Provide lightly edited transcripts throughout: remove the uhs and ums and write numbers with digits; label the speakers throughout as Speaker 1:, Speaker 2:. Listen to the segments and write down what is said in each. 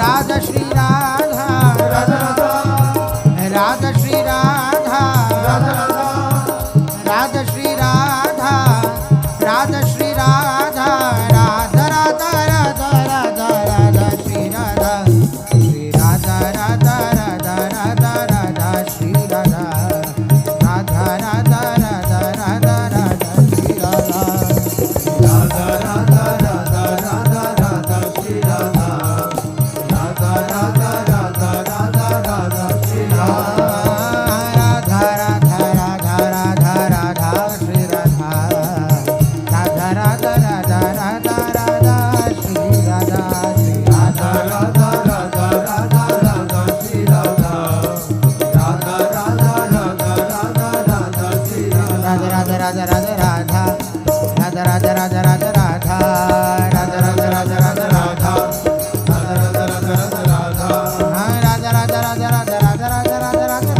Speaker 1: राधा श्री राधा
Speaker 2: राधा राधा
Speaker 1: राधा श्री राधा
Speaker 2: राधा राधा
Speaker 1: राधा श्री राधा राधा श्री राधा राधा राधा राधा राधा राधा श्री राधा राधा राधा राधा राधा श्री राधा राधा राधा राधा राधा राधा श्री राधा
Speaker 2: राधा राधा राधा राधा राधा श्री राधा राधा राधा राधा राधा राधा श्री राधा
Speaker 1: राधा राधा राधा राधा राधा श्री राधा राधा राधा राधा राधा राधा श्री राधा श्री राधा
Speaker 2: राधा राधा राधा राधा श्री राधा राधा राधा राधा राधा राधा श्री राधा
Speaker 1: राधा राधा राधा राधा राधा राधा राधा राधा राधा राधा राधा राधा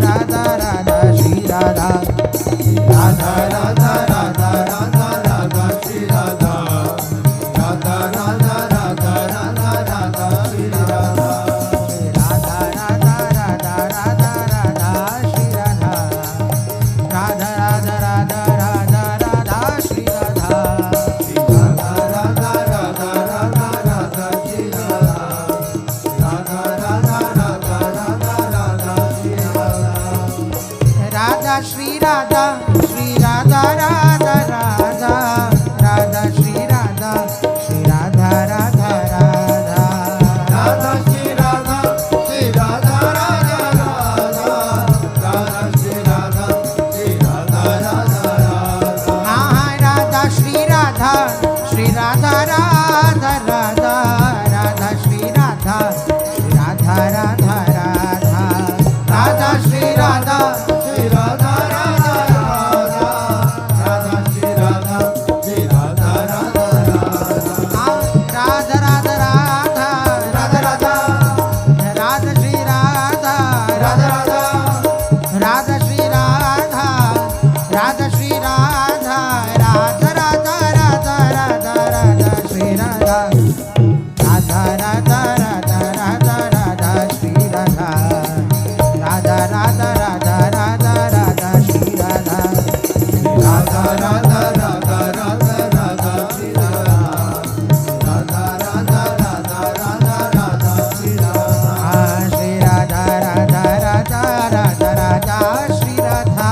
Speaker 1: राधा राधा श्री राधा श्री राधा राधा राधा राधा श्री राधा राधा राधा राधा
Speaker 2: श्री राधा श्री राधा राधा राधा राधा श्री राधा श्री राधा राधा राधा
Speaker 1: हाँ राधा श्री राधा श्री राधा राधा राधा राधा श्री राधा राधा राधा राधा राधा श्री राधा
Speaker 2: श्री राधा राधा राधा राधा श्री राधा श्री राधा राधा राधा
Speaker 1: राधा राधा राधा
Speaker 2: राधा राधा
Speaker 1: राधा श्री राधा
Speaker 2: राधा राधा
Speaker 1: राधा श्री राधा राधा श्री राधा राधा राधा राधा राधा राधा श्री राधा राधा राधा राधा राधा राधा श्री राधा राधा राधा राधा राधा राधा श्री राधा
Speaker 2: राधा राधा राधा राधा राधा श्री राधा राधा राधा राधा राधा राधा श्री राधा
Speaker 1: श्री राधा राधा राधा राधा राधा श्री राधा राधा राधा राधा राधा राधा श्री राधा
Speaker 2: राधा राधा राधा राधा राधा श्री राधा राधा राधा राधा राधा राधा श्री राधा
Speaker 1: राधा श्री राधा
Speaker 2: राधा राधा
Speaker 1: राधा श्री राधा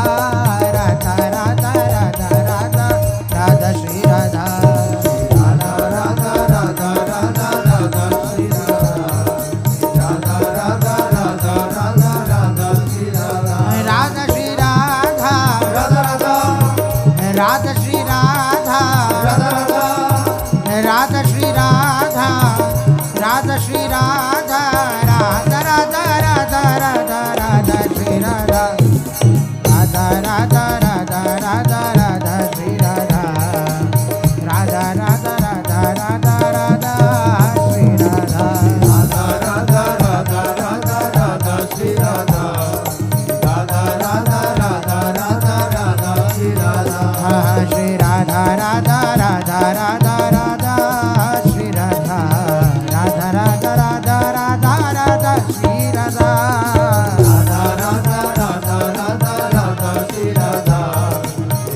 Speaker 2: राधा राधा
Speaker 1: राधा श्री राधा राधा श्री राधा राधा राधा राधा राधा राधा श्री राधा राधा राधा राधा राधा राधा श्री राधा राधा राधा राधा राधा राधा श्री राधा
Speaker 2: राधा राधा राधा राधा राधा श्री राधा राधा राधा राधा राधा राधा श्री राधा
Speaker 1: श्री राधा राधा राधा राधा राधा श्री राधा राधा राधा राधा राधा राधा श्री राधा
Speaker 2: राधा राधा राधा राधा राधा श्री राधा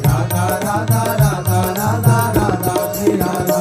Speaker 2: राधा राधा राधा राधा राधा श्री राधा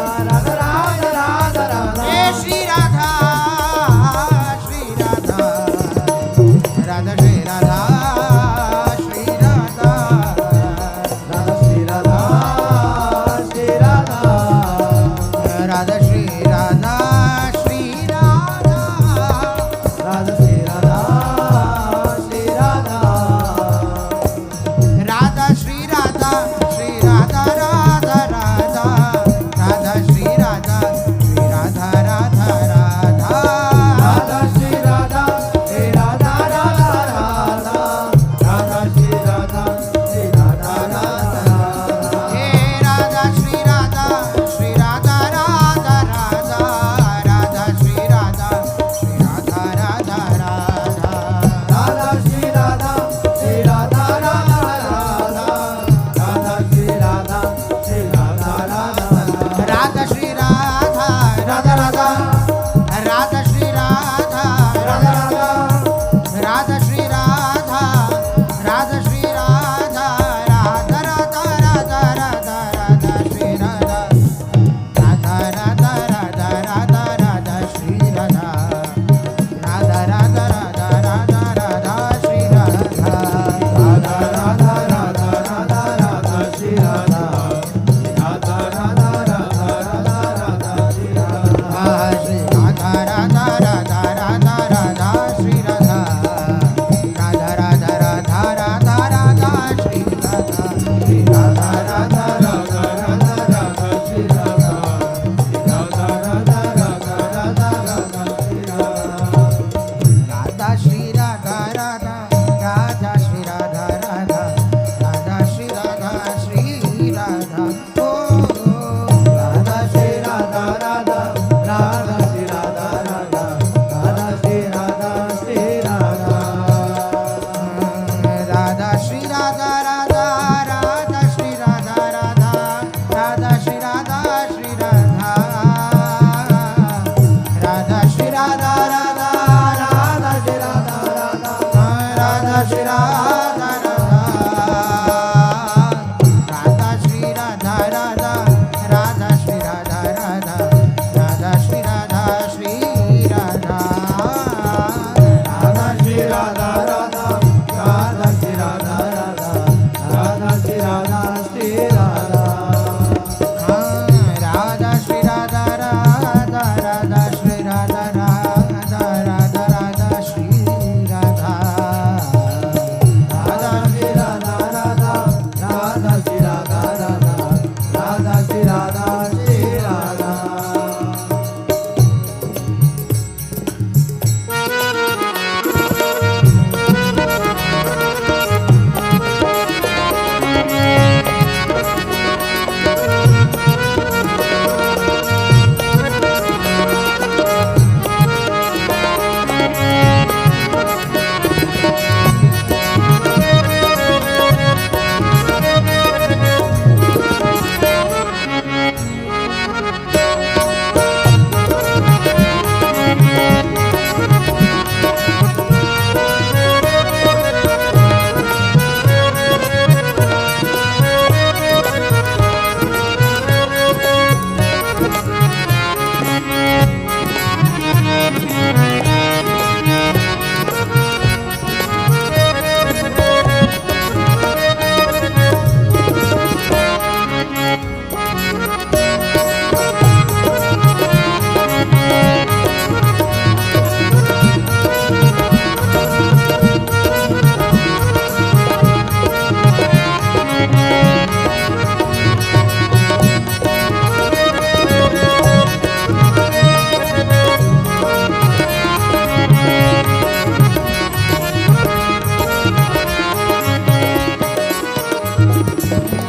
Speaker 1: राधा राधा राधा श्री राधा राधा राधा श्री राधा श्री राधा राधा श्री राधा राधा राधा श्री राधा राधा राधा श्री राधा राधा श्री राधा राधा राधा श्री राधा राधा राधा श्री राधा श्री राधा
Speaker 2: राधा श्री राधा राधा राधा श्री राधा राधा राधा श्री राधा श्री राधा
Speaker 1: राधा श्री राधा राधा राधा श्री राधा राधा राधा राधा श्री राधा
Speaker 2: राधा श्री राधा राधा राधा श्री राधा राधा राधा श्री राधा श्री राधा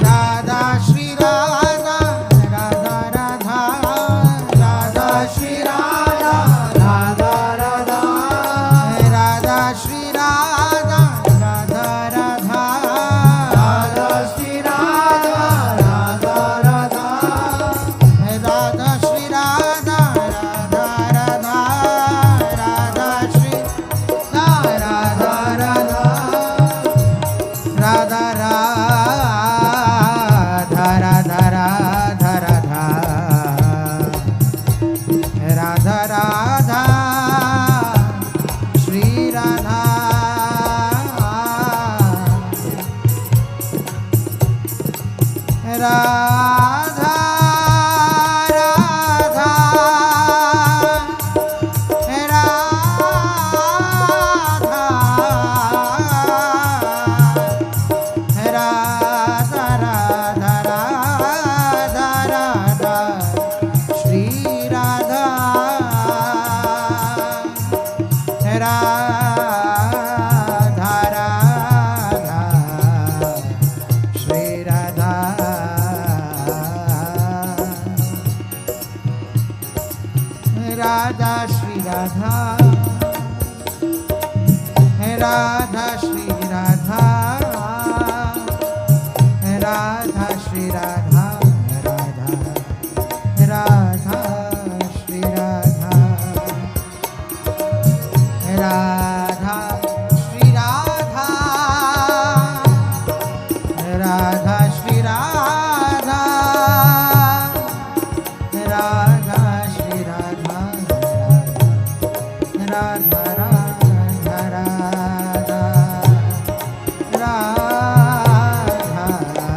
Speaker 1: राधा श्री राधा राधा राधा राधा श्री राधा
Speaker 2: राधा राधा
Speaker 1: राधा श्री राधा राधा राधा
Speaker 2: राधा श्री राधा राधा राधा
Speaker 1: राधा श्री राधा राधा राधा राधा श्री राधा राधा राधा राधा राधा राधा राधा राधा श्री राधा राधा राधा राधा राधा राधा राधा श्री राधा राधा राधा श्री राधा राधा श्री राधा राधा श्री राधा राधा श्री राधा राधा राधा श्री राधा राधा श्री राधा राधा श्री राधा राधा श्री राधा राधा राधा राधा राधा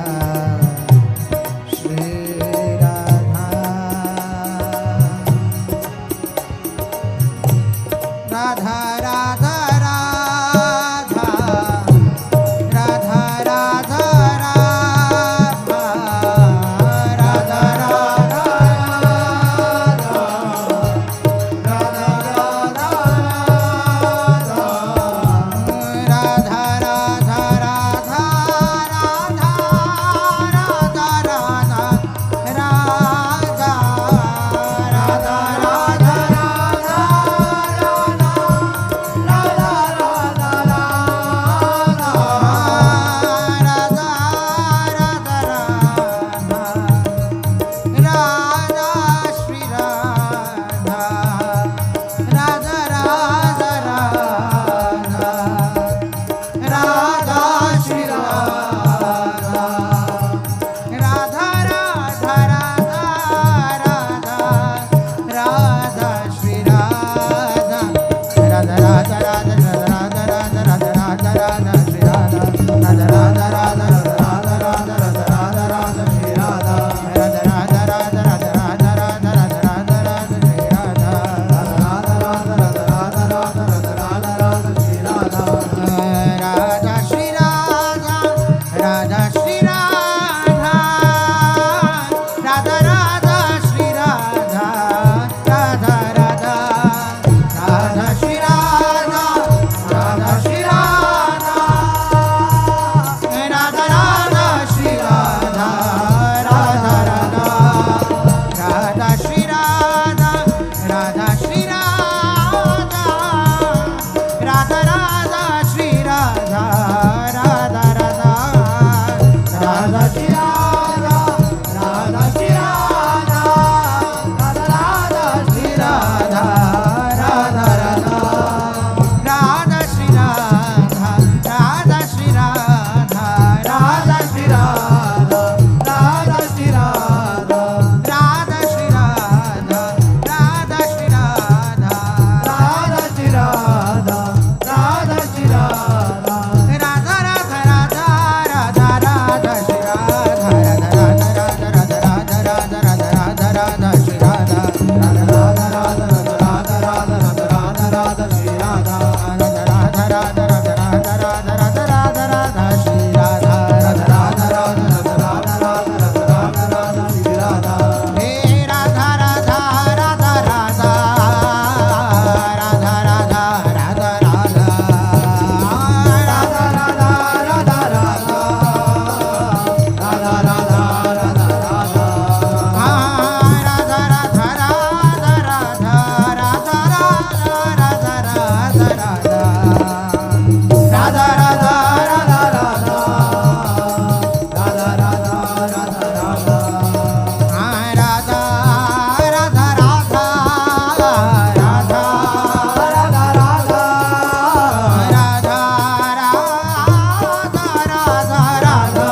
Speaker 1: राधा श्री राधा राधा राधा श्री राधा राधा राधा राधा श्री राधा राधा श्री राधा राधा राधा श्री राधा राधा राधा राधा श्री राधा राधा श्री राधा राधा राधा श्री राधा राधा राधा राधा श्री राधा राधा श्री राधा राधा राधा श्री राधा राधा राधा राधा श्री राधा राधा श्री राधा राधा श्री राधा राधा श्री राधा राधा श्री राधा राधा श्री राधा राधा श्री राधा राधा श्री राधा राधा राधा राधा राधा राधा श्री राधा राधा राधा राधा राधा राधा राधा राधा राधा श्री राधा राधा राधा राधा राधा राधा राधा राधा राधा श्री राधा राधा राधा राधा राधा राधा राधा राधा राधा राधा श्री राधा राधा राधा राधा राधा राधा राधा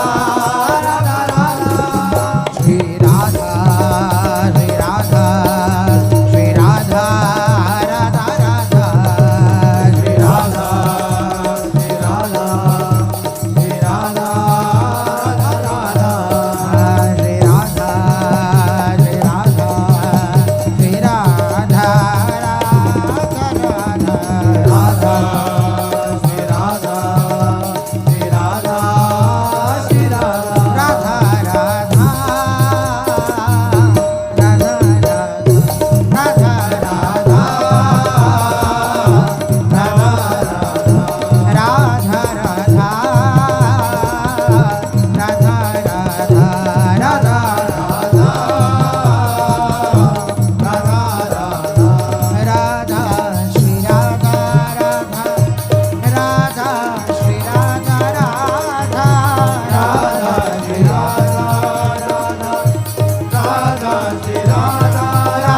Speaker 1: राधा राधा श्री राधा हे राधा राधा राधा राधा राधा राधा राधा राधा राधा राधा राधा श्री राधा श्री राधा श्री राधा राधा राधा श्री राधा श्री राधा श्री राधा राधा राधा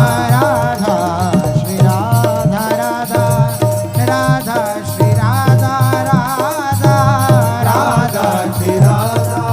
Speaker 1: श्री राधा श्री राधा श्री राधा राधा राधा राधा श्री राधा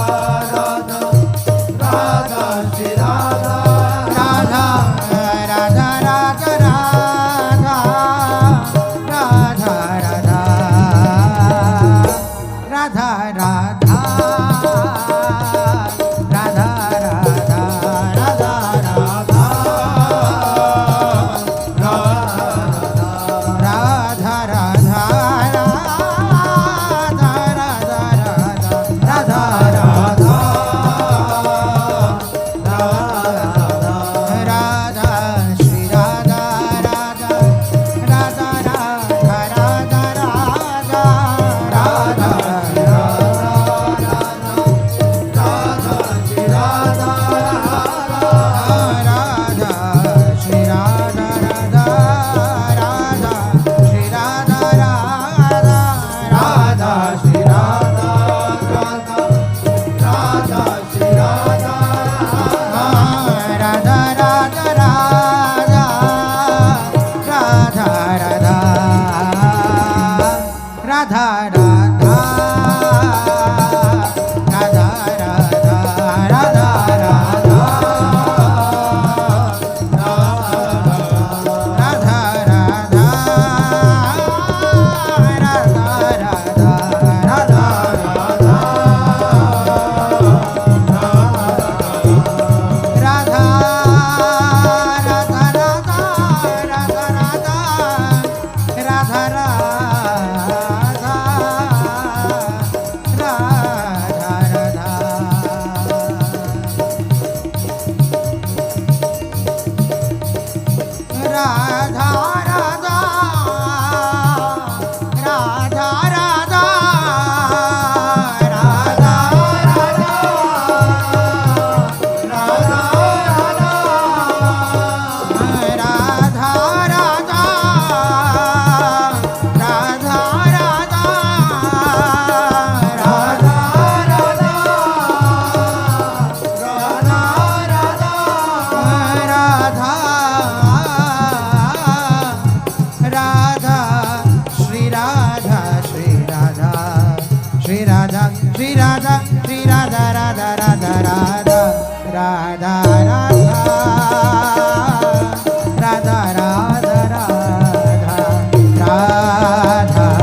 Speaker 1: श्री राधा श्री राधा राधा राधा श्री राधा श्री राधा श्री राधा राधा राधा राधा राधा राधा राधा राधा राधा राधा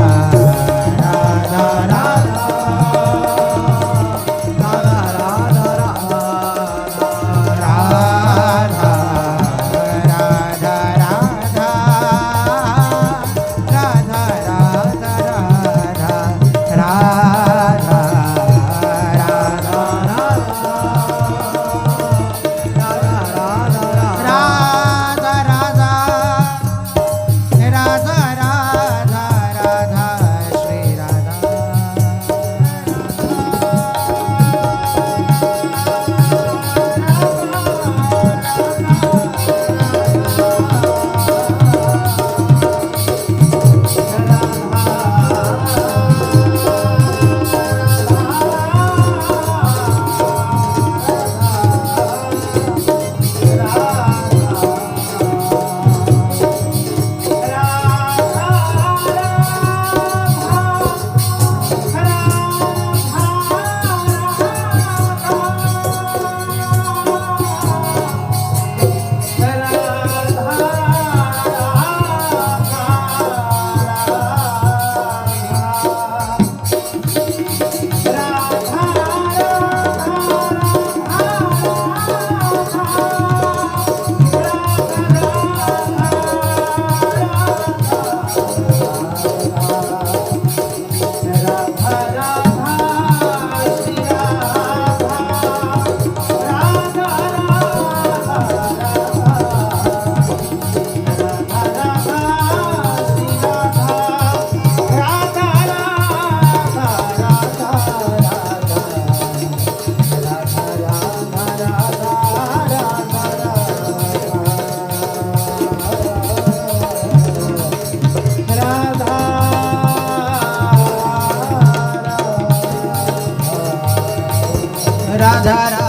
Speaker 1: राधा राधा